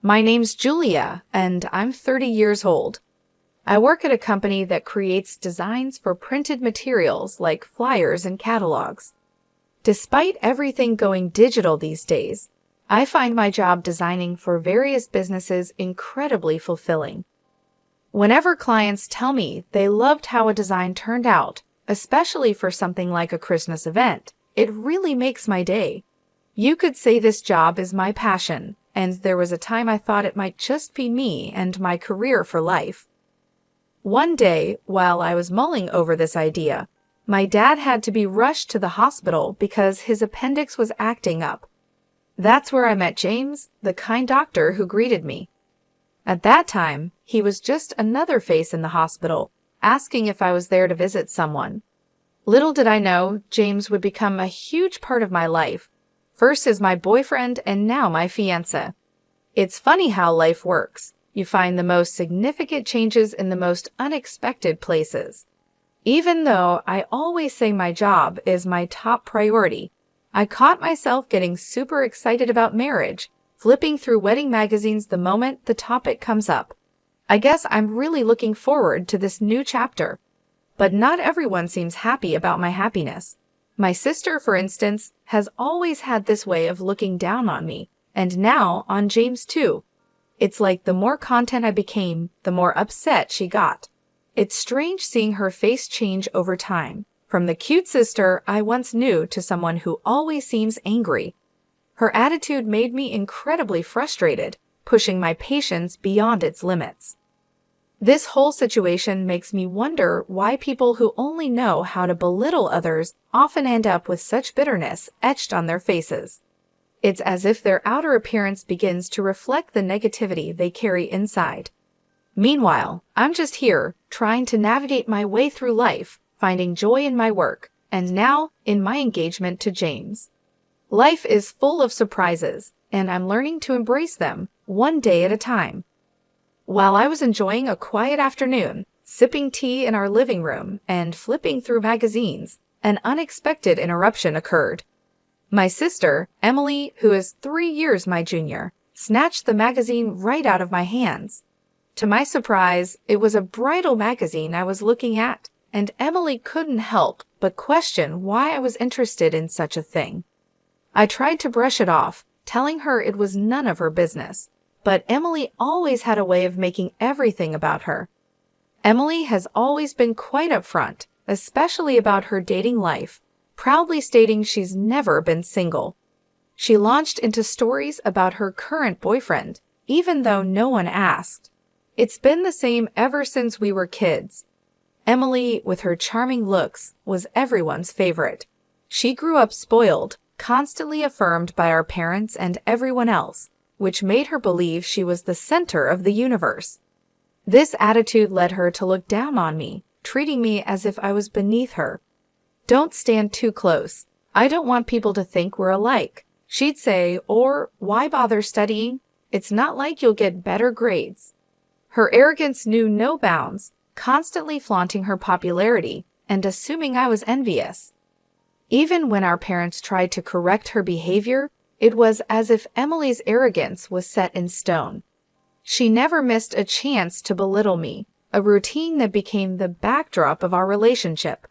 My name's Julia, and I'm 30 years old. I work at a company that creates designs for printed materials like flyers and catalogs. Despite everything going digital these days, I find my job designing for various businesses incredibly fulfilling. Whenever clients tell me they loved how a design turned out, especially for something like a Christmas event, it really makes my day. You could say this job is my passion, and there was a time I thought it might just be me and my career for life. One day, while I was mulling over this idea, my dad had to be rushed to the hospital because his appendix was acting up. That's where I met James, the kind doctor who greeted me. At that time, he was just another face in the hospital, asking if I was there to visit someone. Little did I know, James would become a huge part of my life, first as my boyfriend and now my fiancé. It's funny how life works. You find the most significant changes in the most unexpected places. Even though I always say my job is my top priority, I caught myself getting super excited about marriage, flipping through wedding magazines the moment the topic comes up. I guess I'm really looking forward to this new chapter. But not everyone seems happy about my happiness. My sister, for instance, has always had this way of looking down on me, and now on James too. It's like the more content I became, the more upset she got. It's strange seeing her face change over time, from the cute sister I once knew to someone who always seems angry. Her attitude made me incredibly frustrated, pushing my patience beyond its limits. This whole situation makes me wonder why people who only know how to belittle others often end up with such bitterness etched on their faces. It's as if their outer appearance begins to reflect the negativity they carry inside. Meanwhile, I'm just here, trying to navigate my way through life, finding joy in my work, and now in my engagement to James. Life is full of surprises, and I'm learning to embrace them, one day at a time. While I was enjoying a quiet afternoon, sipping tea in our living room and flipping through magazines, an unexpected interruption occurred. My sister, Emily, who is 3 years my junior, snatched the magazine right out of my hands. To my surprise, it was a bridal magazine I was looking at, and Emily couldn't help but question why I was interested in such a thing. I tried to brush it off, telling her it was none of her business. But Emily always had a way of making everything about her. Emily has always been quite upfront, especially about her dating life, proudly stating she's never been single. She launched into stories about her current boyfriend, even though no one asked. It's been the same ever since we were kids. Emily, with her charming looks, was everyone's favorite. She grew up spoiled, constantly affirmed by our parents and everyone else, which made her believe she was the center of the universe. This attitude led her to look down on me, treating me as if I was beneath her. "Don't stand too close. I don't want people to think we're alike," she'd say, or "Why bother studying? It's not like you'll get better grades." Her arrogance knew no bounds, constantly flaunting her popularity and assuming I was envious. Even when our parents tried to correct her behavior, it was as if Emily's arrogance was set in stone. She never missed a chance to belittle me, a routine that became the backdrop of our relationship.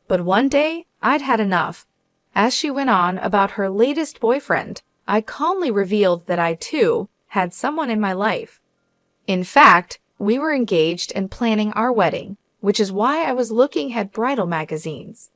But one day, I'd had enough. As she went on about her latest boyfriend, I calmly revealed that I, too, had someone in my life. In fact, we were engaged and planning our wedding, which is why I was looking at bridal magazines.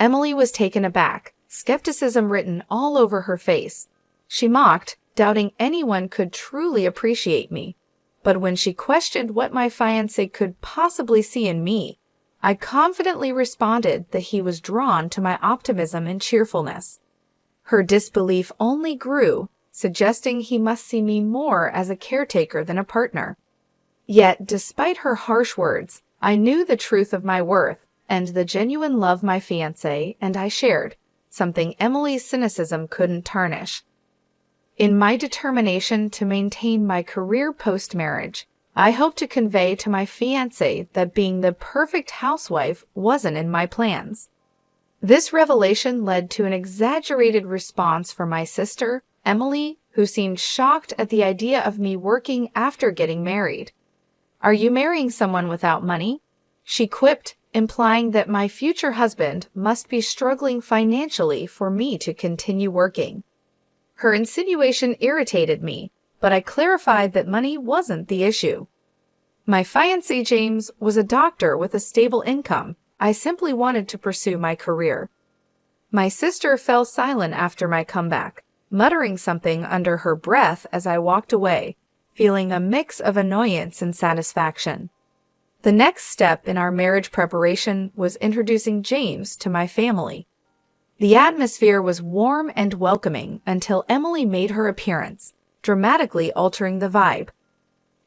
Emily was taken aback, skepticism written all over her face. She mocked, doubting anyone could truly appreciate me. But when she questioned what my fiancé could possibly see in me, I confidently responded that he was drawn to my optimism and cheerfulness. Her disbelief only grew, suggesting he must see me more as a caretaker than a partner. Yet, despite her harsh words, I knew the truth of my worth and the genuine love my fiancé and I shared, something Emily's cynicism couldn't tarnish. In my determination to maintain my career post-marriage, I hope to convey to my fiancé that being the perfect housewife wasn't in my plans. This revelation led to an exaggerated response from my sister, Emily, who seemed shocked at the idea of me working after getting married. "Are you marrying someone without money?" she quipped, implying that my future husband must be struggling financially for me to continue working. Her insinuation irritated me, but I clarified that money wasn't the issue. My fiancé James was a doctor with a stable income. I simply wanted to pursue my career. My sister fell silent after my comeback, muttering something under her breath as I walked away, feeling a mix of annoyance and satisfaction. The next step in our marriage preparation was introducing James to my family. The atmosphere was warm and welcoming until Emily made her appearance, dramatically altering the vibe.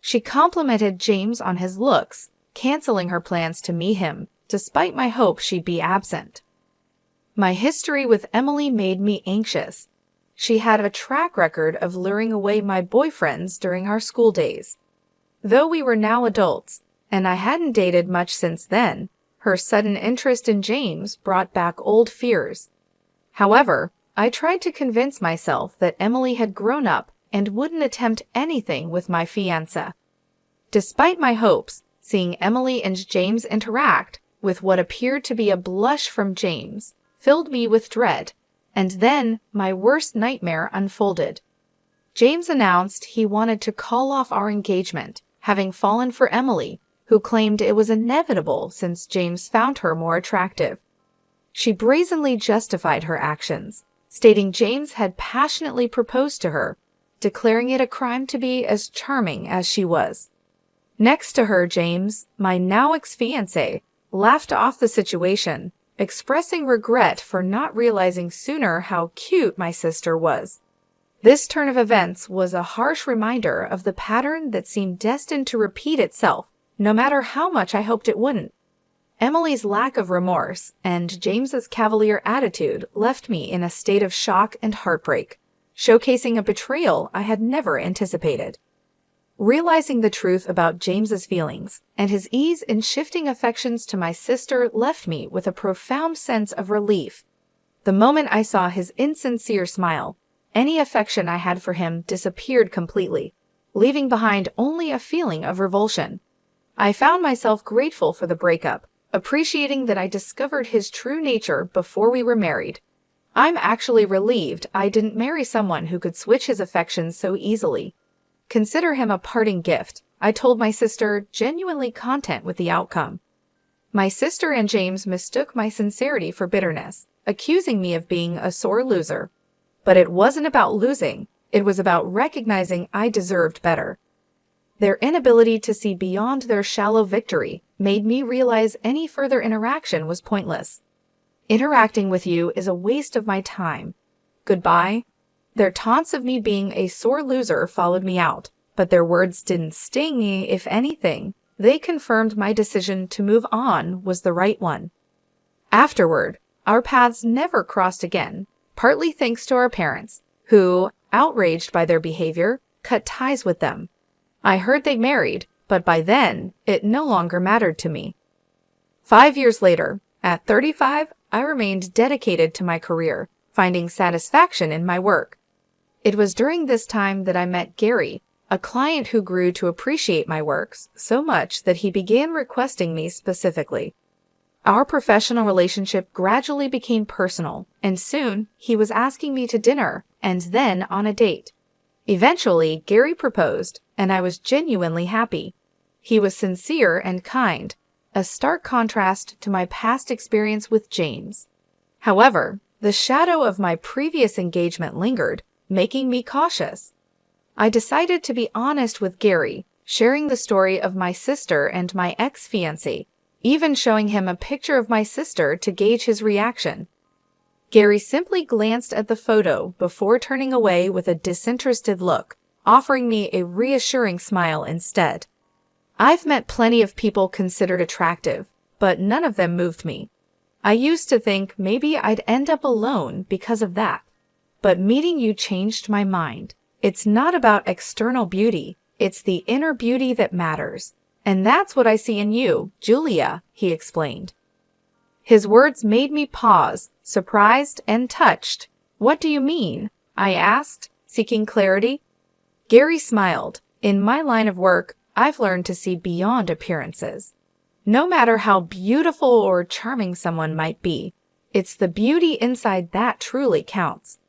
She complimented James on his looks, canceling her plans to meet him, despite my hope she'd be absent. My history with Emily made me anxious. She had a track record of luring away my boyfriends during our school days. Though we were now adults, and I hadn't dated much since then, her sudden interest in James brought back old fears. However, I tried to convince myself that Emily had grown up and wouldn't attempt anything with my fiancé. Despite my hopes, seeing Emily and James interact, with what appeared to be a blush from James, filled me with dread, and then my worst nightmare unfolded. James announced he wanted to call off our engagement, having fallen for Emily, who claimed it was inevitable since James found her more attractive. She brazenly justified her actions, stating James had passionately proposed to her, declaring it a crime to be as charming as she was. Next to her, James, my now ex-fiancé, laughed off the situation, expressing regret for not realizing sooner how cute my sister was. This turn of events was a harsh reminder of the pattern that seemed destined to repeat itself, no matter how much I hoped it wouldn't. Emily's lack of remorse and James's cavalier attitude left me in a state of shock and heartbreak, showcasing a betrayal I had never anticipated. Realizing the truth about James's feelings and his ease in shifting affections to my sister left me with a profound sense of relief. The moment I saw his insincere smile, any affection I had for him disappeared completely, leaving behind only a feeling of revulsion. I found myself grateful for the breakup, appreciating that I discovered his true nature before we were married. I'm actually relieved I didn't marry someone who could switch his affections so easily. Consider him a parting gift, I told my sister, genuinely content with the outcome. My sister and James mistook my sincerity for bitterness, accusing me of being a sore loser. But it wasn't about losing, it was about recognizing I deserved better. Their inability to see beyond their shallow victory made me realize any further interaction was pointless. Interacting with you is a waste of my time. Goodbye. Their taunts of me being a sore loser followed me out, but their words didn't sting me. If anything, they confirmed my decision to move on was the right one. Afterward, our paths never crossed again, partly thanks to our parents, who, outraged by their behavior, cut ties with them. I heard they married, but by then, it no longer mattered to me. 5 years later, at 35, I remained dedicated to my career, finding satisfaction in my work. It was during this time that I met Gary, a client who grew to appreciate my works so much that he began requesting me specifically. Our professional relationship gradually became personal, and soon he was asking me to dinner and then on a date. Eventually, Gary proposed, and I was genuinely happy. He was sincere and kind, a stark contrast to my past experience with James. However, the shadow of my previous engagement lingered, making me cautious. I decided to be honest with Gary, sharing the story of my sister and my ex-fiancé, even showing him a picture of my sister to gauge his reaction. Gary simply glanced at the photo before turning away with a disinterested look, offering me a reassuring smile instead. I've met plenty of people considered attractive, but none of them moved me. I used to think maybe I'd end up alone because of that. But meeting you changed my mind. It's not about external beauty, it's the inner beauty that matters. And that's what I see in you, Julia, he explained. His words made me pause, surprised and touched. What do you mean? I asked, seeking clarity. Gary smiled. In my line of work, I've learned to see beyond appearances. No matter how beautiful or charming someone might be, it's the beauty inside that truly counts.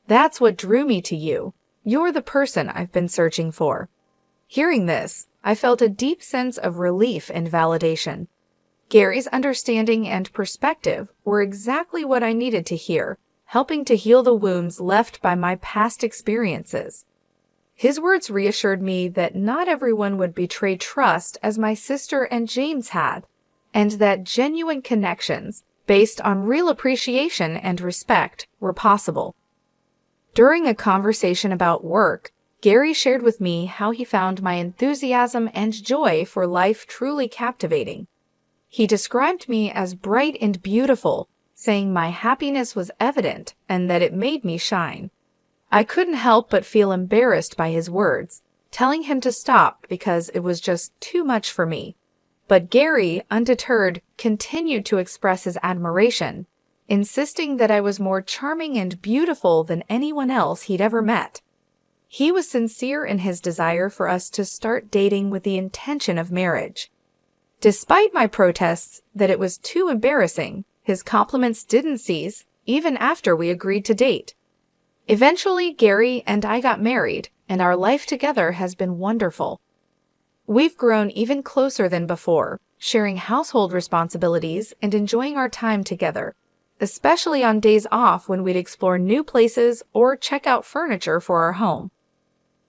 That's what drew me to you. You're the person I've been searching for. Hearing this, I felt a deep sense of relief and validation. Gary's understanding and perspective were exactly what I needed to hear, helping to heal the wounds left by my past experiences. His words reassured me that not everyone would betray trust as my sister and James had, and that genuine connections, based on real appreciation and respect, were possible. During a conversation about work, Gary shared with me how he found my enthusiasm and joy for life truly captivating. He described me as bright and beautiful, saying my happiness was evident and that it made me shine. I couldn't help but feel embarrassed by his words, telling him to stop because it was just too much for me. But Gary, undeterred, continued to express his admiration, insisting that I was more charming and beautiful than anyone else he'd ever met. He was sincere in his desire for us to start dating with the intention of marriage. Despite my protests that it was too embarrassing, his compliments didn't cease, even after we agreed to date. Eventually, Gary and I got married, and our life together has been wonderful. We've grown even closer than before, sharing household responsibilities and enjoying our time together, especially on days off when we'd explore new places or check out furniture for our home.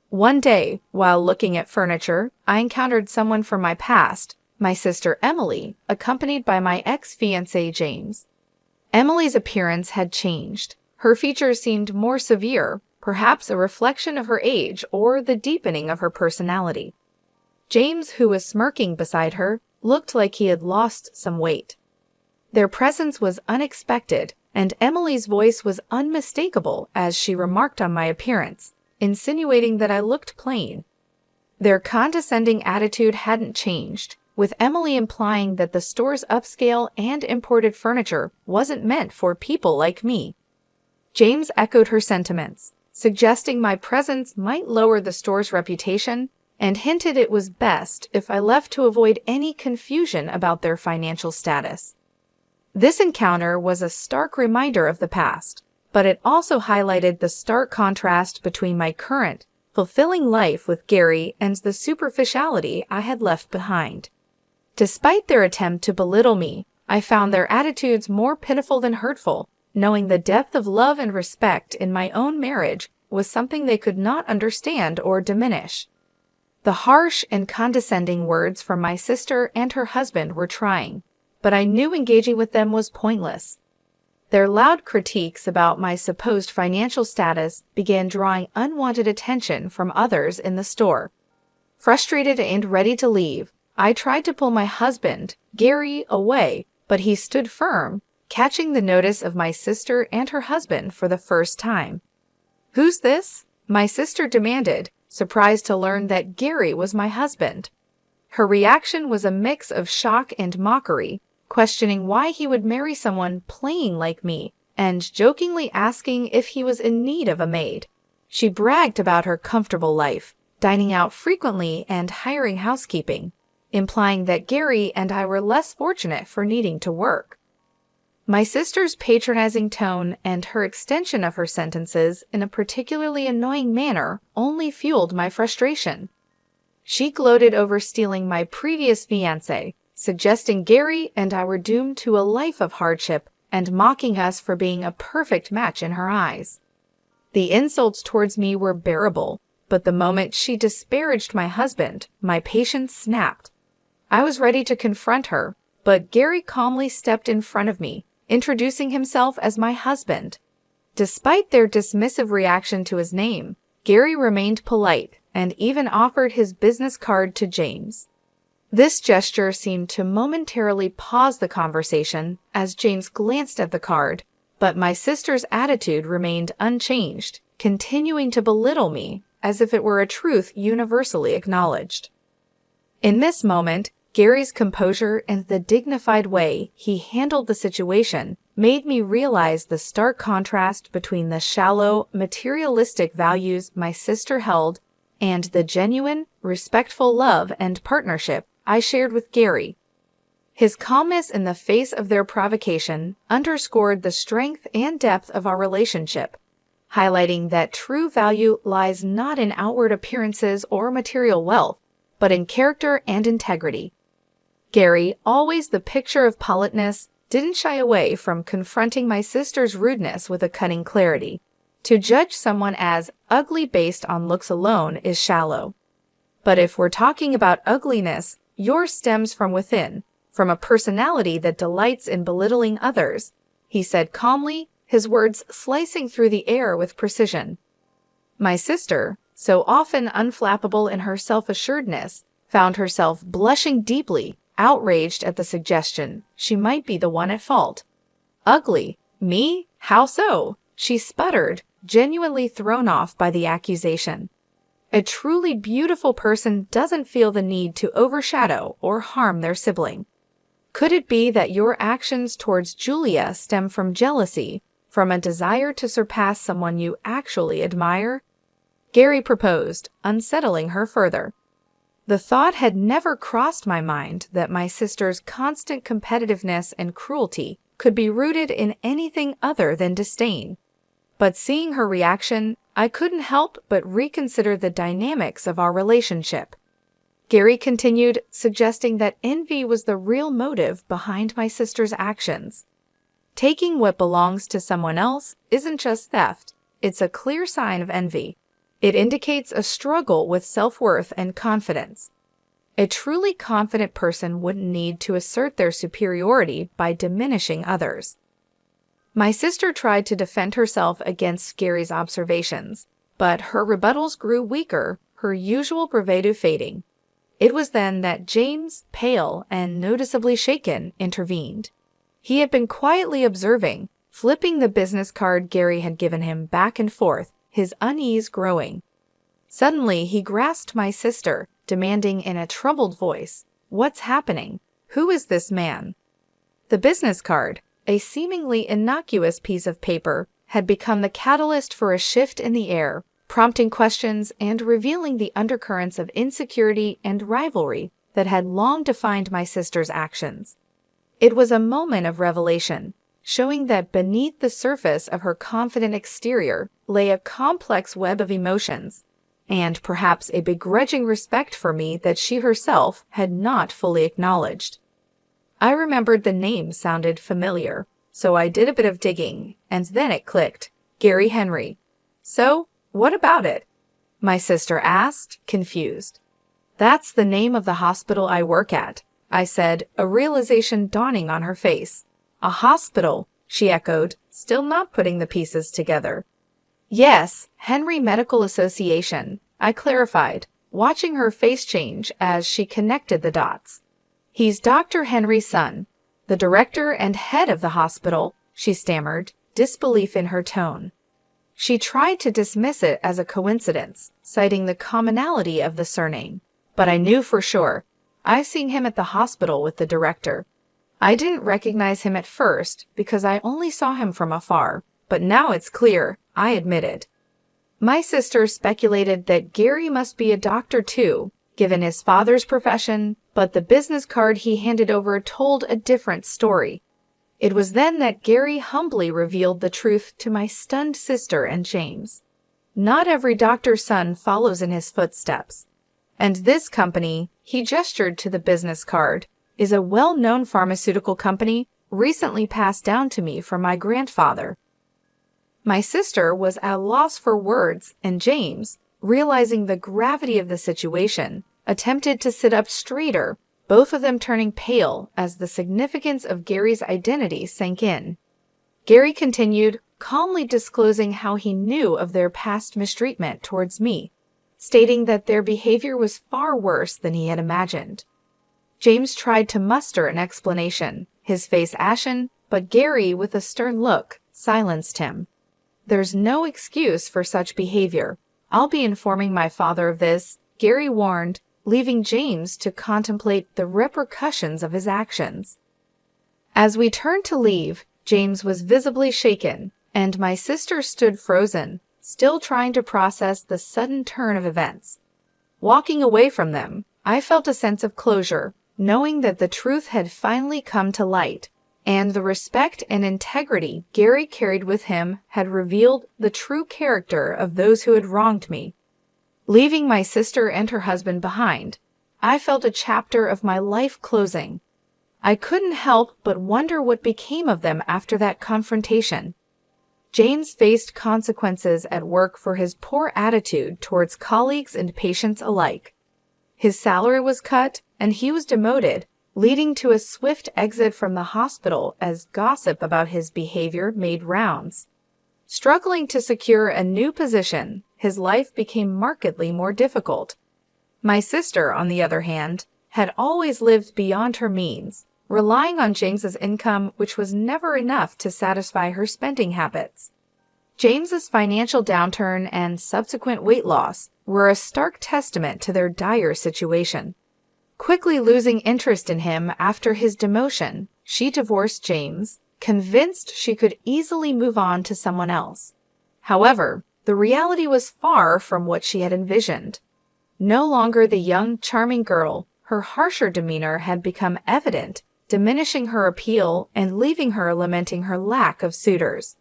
One day, while looking at furniture, I encountered someone from my past, my sister Emily, accompanied by my ex-fiancé James. Emily's appearance had changed. Her features seemed more severe, perhaps a reflection of her age or the deepening of her personality. James, who was smirking beside her, looked like he had lost some weight. Their presence was unexpected, and Emily's voice was unmistakable as she remarked on my appearance, insinuating that I looked plain. Their condescending attitude hadn't changed, with Emily implying that the store's upscale and imported furniture wasn't meant for people like me. James echoed her sentiments, suggesting my presence might lower the store's reputation, and hinted it was best if I left to avoid any confusion about their financial status. This encounter was a stark reminder of the past, but it also highlighted the stark contrast between my current, fulfilling life with Gary and the superficiality I had left behind. Despite their attempt to belittle me, I found their attitudes more pitiful than hurtful, knowing the depth of love and respect in my own marriage was something they could not understand or diminish. The harsh and condescending words from my sister and her husband were trying, but I knew engaging with them was pointless. Their loud critiques about my supposed financial status began drawing unwanted attention from others in the store. Frustrated and ready to leave, I tried to pull my husband, Gary, away, but he stood firm, catching the notice of my sister and her husband for the first time. "Who's this?" my sister demanded, surprised to learn that Gary was my husband. Her reaction was a mix of shock and mockery, questioning why he would marry someone plain like me, and jokingly asking if he was in need of a maid. She bragged about her comfortable life, dining out frequently and hiring housekeeping, implying that Gary and I were less fortunate for needing to work. My sister's patronizing tone and her extension of her sentences in a particularly annoying manner only fueled my frustration. She gloated over stealing my previous fiancé, suggesting Gary and I were doomed to a life of hardship and mocking us for being a perfect match in her eyes. The insults towards me were bearable, but the moment she disparaged my husband, my patience snapped. I was ready to confront her, but Gary calmly stepped in front of me, introducing himself as my husband. Despite their dismissive reaction to his name, Gary remained polite and even offered his business card to James. This gesture seemed to momentarily pause the conversation as James glanced at the card, but my sister's attitude remained unchanged, continuing to belittle me as if it were a truth universally acknowledged. In this moment, Gary's composure and the dignified way he handled the situation made me realize the stark contrast between the shallow, materialistic values my sister held and the genuine, respectful love and partnership I shared with Gary. His calmness in the face of their provocation underscored the strength and depth of our relationship, highlighting that true value lies not in outward appearances or material wealth, but in character and integrity. Gary, always the picture of politeness, didn't shy away from confronting my sister's rudeness with a cutting clarity. To judge someone as ugly based on looks alone is shallow. But if we're talking about ugliness, yours stems from within, from a personality that delights in belittling others, he said calmly, his words slicing through the air with precision. My sister, so often unflappable in her self-assuredness, found herself blushing deeply, outraged at the suggestion she might be the one at fault. Ugly? Me? How so? She sputtered, genuinely thrown off by the accusation. A truly beautiful person doesn't feel the need to overshadow or harm their sibling. Could it be that your actions towards Julia stem from jealousy, from a desire to surpass someone you actually admire? Gary proposed, unsettling her further. The thought had never crossed my mind that my sister's constant competitiveness and cruelty could be rooted in anything other than disdain. But seeing her reaction, I couldn't help but reconsider the dynamics of our relationship. Gary continued, suggesting that envy was the real motive behind my sister's actions. Taking what belongs to someone else isn't just theft, it's a clear sign of envy. It indicates a struggle with self-worth and confidence. A truly confident person wouldn't need to assert their superiority by diminishing others. My sister tried to defend herself against Gary's observations, but her rebuttals grew weaker, her usual bravado fading. It was then that James, pale and noticeably shaken, intervened. He had been quietly observing, flipping the business card Gary had given him back and forth, his unease growing. Suddenly, he grasped my sister, demanding in a troubled voice, "What's happening? Who is this man?" The business card, a seemingly innocuous piece of paper, had become the catalyst for a shift in the air, prompting questions and revealing the undercurrents of insecurity and rivalry that had long defined my sister's actions. It was a moment of revelation, showing that beneath the surface of her confident exterior lay a complex web of emotions, and perhaps a begrudging respect for me that she herself had not fully acknowledged. I remembered the name sounded familiar, so I did a bit of digging, and then it clicked. Gary Henry. "So, what about it?" my sister asked, confused. "That's the name of the hospital I work at," I said, a realization dawning on her face. "A hospital," she echoed, still not putting the pieces together. "Yes, Henry Medical Association," I clarified, watching her face change as she connected the dots. "He's Dr. Henry's son, the director and head of the hospital," she stammered, disbelief in her tone. She tried to dismiss it as a coincidence, citing the commonality of the surname, but I knew for sure. I've seen him at the hospital with the director. I didn't recognize him at first because I only saw him from afar, but now it's clear, I admitted. My sister speculated that Gary must be a doctor too, given his father's profession, but the business card he handed over told a different story. It was then that Gary humbly revealed the truth to my stunned sister and James. Not every doctor's son follows in his footsteps. And this company, he gestured to the business card, is a well-known pharmaceutical company recently passed down to me from my grandfather. My sister was at a loss for words, and James, realizing the gravity of the situation, attempted to sit up straighter, both of them turning pale as the significance of Gary's identity sank in. Gary continued, calmly disclosing how he knew of their past mistreatment towards me, stating that their behavior was far worse than he had imagined. James tried to muster an explanation, his face ashen, but Gary, with a stern look, silenced him. "There's no excuse for such behavior. I'll be informing my father of this," Gary warned, leaving James to contemplate the repercussions of his actions. As we turned to leave, James was visibly shaken, and my sister stood frozen, still trying to process the sudden turn of events. Walking away from them, I felt a sense of closure, knowing that the truth had finally come to light, and the respect and integrity Gary carried with him had revealed the true character of those who had wronged me. Leaving my sister and her husband behind, I felt a chapter of my life closing. I couldn't help but wonder what became of them after that confrontation. James faced consequences at work for his poor attitude towards colleagues and patients alike. His salary was cut, and he was demoted, leading to a swift exit from the hospital as gossip about his behavior made rounds. Struggling to secure a new position, his life became markedly more difficult. My sister, on the other hand, had always lived beyond her means, relying on James's income, which was never enough to satisfy her spending habits. James's financial downturn and subsequent weight loss were a stark testament to their dire situation. Quickly losing interest in him after his demotion, she divorced James, convinced she could easily move on to someone else. However, the reality was far from what she had envisioned. No longer the young, charming girl, her harsher demeanor had become evident, diminishing her appeal and leaving her lamenting her lack of suitors.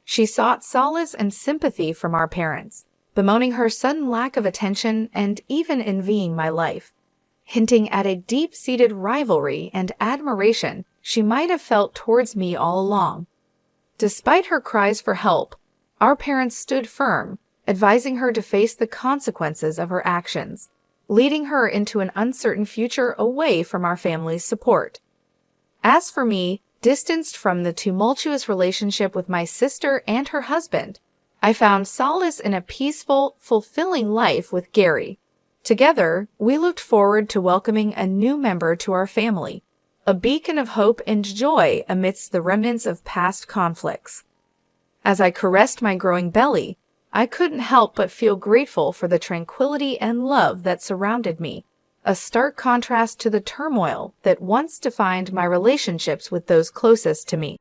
She sought solace and sympathy from our parents, bemoaning her sudden lack of attention and even envying my life, hinting at a deep-seated rivalry and admiration she might have felt towards me all along. Despite her cries for help, our parents stood firm, advising her to face the consequences of her actions, leading her into an uncertain future away from our family's support. As for me, distanced from the tumultuous relationship with my sister and her husband, I found solace in a peaceful, fulfilling life with Gary. Together, we looked forward to welcoming a new member to our family, a beacon of hope and joy amidst the remnants of past conflicts. As I caressed my growing belly, I couldn't help but feel grateful for the tranquility and love that surrounded me, a stark contrast to the turmoil that once defined my relationships with those closest to me.